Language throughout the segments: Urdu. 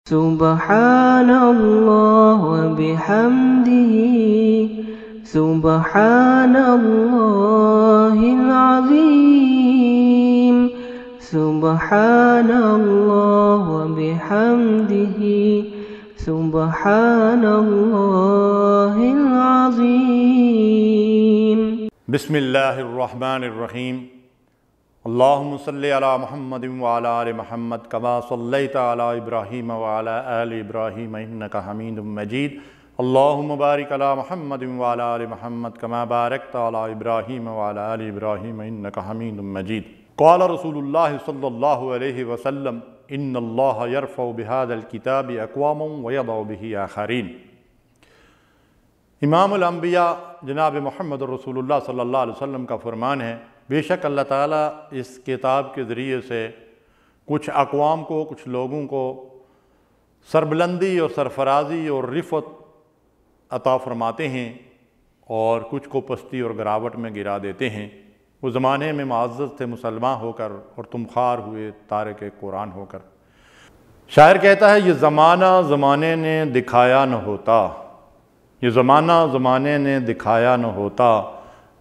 سبحان اللہ وبحمدہ سبحان اللہ العظیم سبحان اللہ وبحمدہ سبحان اللہ العظیم۔ بسم اللہ الرحمن الرحیم۔ اللہم صلی علی محمد وعلی آل محمد کما صلیت علی ابراہیم وعلی آل ابراہیم انک حمید مجید۔ اللہم بارک علی محمد وعلی آل محمد کما بارکت علی ابراہیم وعلی آل ابراہیم انک حمید مجید۔ قال رسول اللہ صلی اللہ علیہ وسلم ان اللہ یرفع بہذا الکتاب اقواما ویضع بہ آخرین۔ امام الانبیاء جناب محمد رسول اللہ صلی اللہ علیہ وسلم کا فرمان ہے، بے شک اللہ تعالیٰ اس کتاب کے ذریعے سے کچھ اقوام کو، کچھ لوگوں کو سربلندی اور سرفرازی اور رفعت عطا فرماتے ہیں اور کچھ کو پستی اور گراوٹ میں گرا دیتے ہیں۔ وہ زمانے میں معزز تھے مسلمان ہو کر اور تم خوار ہوئے تارک قرآن ہو کر۔ شاعر کہتا ہے یہ زمانہ زمانے نے دکھایا نہ ہوتا، یہ زمانہ زمانے نے دکھایا نہ ہوتا،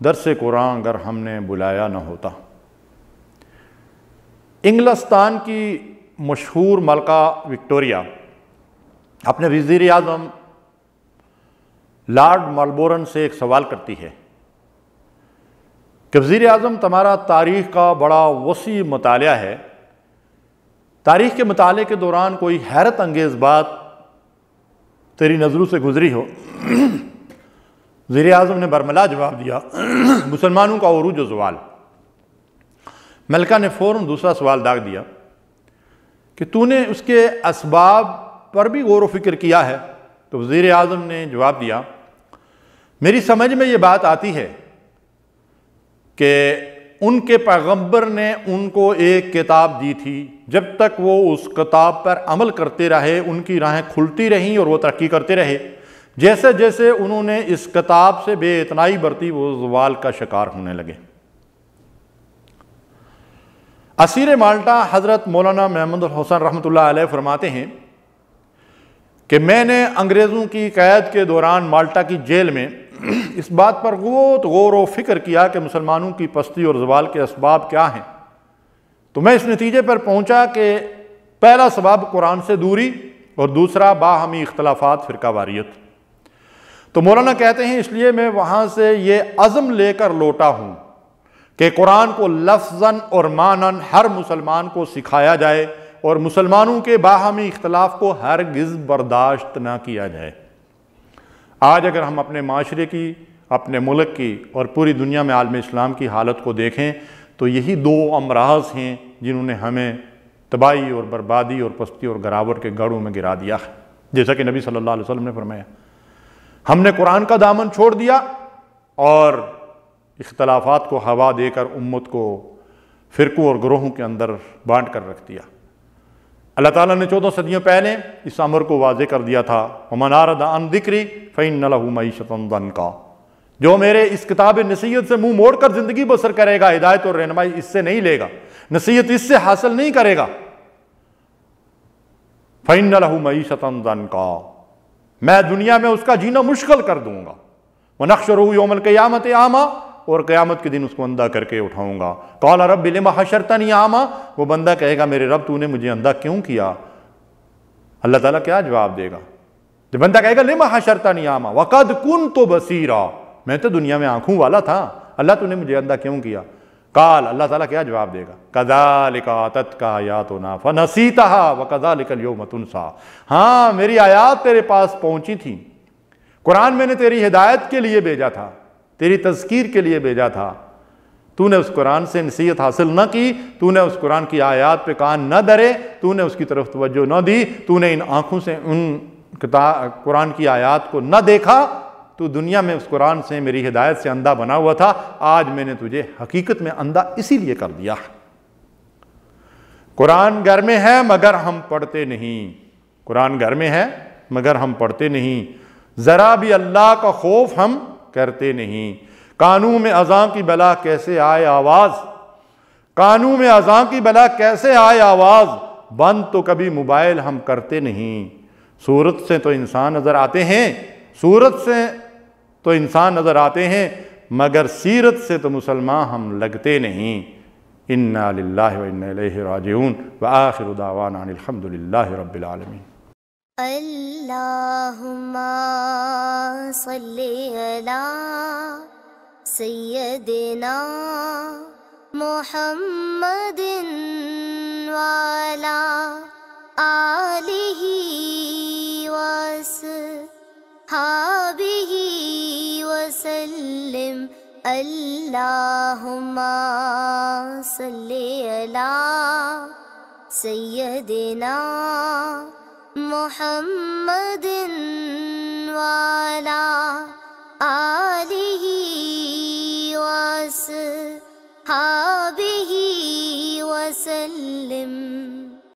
درس قرآن اگر ہم نے بلایا نہ ہوتا۔ انگلستان کی مشہور ملکہ وکٹوریہ اپنے وزیر اعظم لارڈ ملبورن سے ایک سوال کرتی ہے کہ وزیر اعظم تمہارا تاریخ کا بڑا وسیع مطالعہ ہے، تاریخ کے مطالعے کے دوران کوئی حیرت انگیز بات تیری نظروں سے گزری ہو؟ وزیر اعظم نے برملا جواب دیا، مسلمانوں کا عروج و زوال۔ ملکہ نے فوراً دوسرا سوال داغ دیا کہ تو نے اس کے اسباب پر بھی غور و فکر کیا ہے؟ تو وزیر اعظم نے جواب دیا، میری سمجھ میں یہ بات آتی ہے کہ ان کے پیغمبر نے ان کو ایک کتاب دی تھی، جب تک وہ اس کتاب پر عمل کرتے رہے ان کی راہیں کھلتی رہیں اور وہ ترقی کرتے رہے، جیسے جیسے انہوں نے اس کتاب سے بے اعتنائی برتی وہ زوال کا شکار ہونے لگے۔ اسیر مالٹا حضرت مولانا محمد الحسن رحمۃ اللہ علیہ فرماتے ہیں کہ میں نے انگریزوں کی قید کے دوران مالٹا کی جیل میں اس بات پر غور و فکر کیا کہ مسلمانوں کی پستی اور زوال کے اسباب کیا ہیں، تو میں اس نتیجے پر پہنچا کہ پہلا سبب قرآن سے دوری اور دوسرا باہمی اختلافات، فرقہ واریت۔ تو مولانا کہتے ہیں اس لیے میں وہاں سے یہ عزم لے کر لوٹا ہوں کہ قرآن کو لفظاً اور معناً ہر مسلمان کو سکھایا جائے اور مسلمانوں کے باہمی اختلاف کو ہرگز برداشت نہ کیا جائے۔ آج اگر ہم اپنے معاشرے کی، اپنے ملک کی اور پوری دنیا میں عالم اسلام کی حالت کو دیکھیں تو یہی دو امراض ہیں جنہوں نے ہمیں تباہی اور بربادی اور پستی اور گراوٹ کے گڑھوں میں گرا دیا ہے۔ جیسا کہ نبی صلی اللہ علیہ وسلم نے فرمایا، ہم نے قرآن کا دامن چھوڑ دیا اور اختلافات کو ہوا دے کر امت کو فرقوں اور گروہوں کے اندر بانٹ کر رکھ دیا۔ اللہ تعالیٰ نے 14 صدیوں پہلے اس امر کو واضح کر دیا تھا، وَمَنْ أَعْرَضَ عَنْ ذِكْرِي فَإِنَّ لَهُ مَعِيشَةً ضَنْكًا۔ جو میرے اس کتاب نصیحت سے منہ موڑ کر زندگی بسر کرے گا، ہدایت اور رہنمائی اس سے نہیں لے گا، نصیحت اس سے حاصل نہیں کرے گا، فَإِنَّ لَهُ مَعِيشَةً ضَنْكًا، میں دنیا میں اس کا جینا مشکل کر دوں گا، وَنَحْشُرُهُ يَوْمَ الْقِيَامَةِ أَعْمَىٰ، اور قیامت کے دن اس کو اندھا کر کے اٹھاؤں گا۔ قَالَ رَبِّ لِمَ حَشَرْتَنِي أَعْمَىٰ، وہ بندہ کہے گا میرے رب تو نے مجھے اندھا کیوں کیا؟ اللہ تعالیٰ کیا جواب دے گا؟ جب بندہ کہے گا لِمَ حَشَرْتَنِي أَعْمَىٰ وَقَدْ كُنْتُ بَصِيرًا، میں تو دنیا میں آنکھوں والا تھا، اللہ تو نے مجھے اندھا کیوں کیا؟ قال، اللہ تعالیٰ کیا جواب دے گا؟ كَذَلِكَ أَتَتْكَ آيَاتُنَا فَنَسِيتَهَا وَكَذَلِكَ الْيَوْمَ تُنسَىٰ، ہاں میری آیات تیرے پاس پہنچی تھیں، قرآن میں نے تیری ہدایت کے لیے بھیجا تھا، تیری تذکیر کے لیے بھیجا تھا، تو نے اس قرآن سے نصیحت حاصل نہ کی، تو نے اس قرآن کی آیات پہ کان نہ دھرے، تو نے اس کی طرف توجہ نہ دی، تو نے ان آنکھوں سے ان قرآن کی آیات کو نہ دیکھا، تو دنیا میں اس قرآن سے میری ہدایت سے اندھا بنا ہوا تھا، آج میں نے تجھے حقیقت میں اندھا اسی لیے کر دیا۔ قرآن گھر میں ہے مگر ہم پڑھتے نہیں، قرآن گھر میں ہے مگر ہم پڑھتے نہیں، ذرا بھی اللہ کا خوف ہم کرتے نہیں۔ کانوں میں اذان کی بلا کیسے آئے آواز، کانوں میں اذان کی بلا کیسے آئے آواز، بند تو کبھی موبائل ہم کرتے نہیں۔ صورت سے تو انسان نظر آتے ہیں، صورت سے تو انسان نظر آتے ہیں، مگر سیرت سے تو مسلمان ہم لگتے نہیں۔ انا للہ و انا الیہ راجعون وآخر دعوانا ان الحمد للہ رب العالمین۔ اللہم صلی علی سیدنا محمد وعلی آلہ وصحبہ وسلم۔ اللہم صلی علی سیدنا محمد وعلی آلہ وصحبہ وسلم۔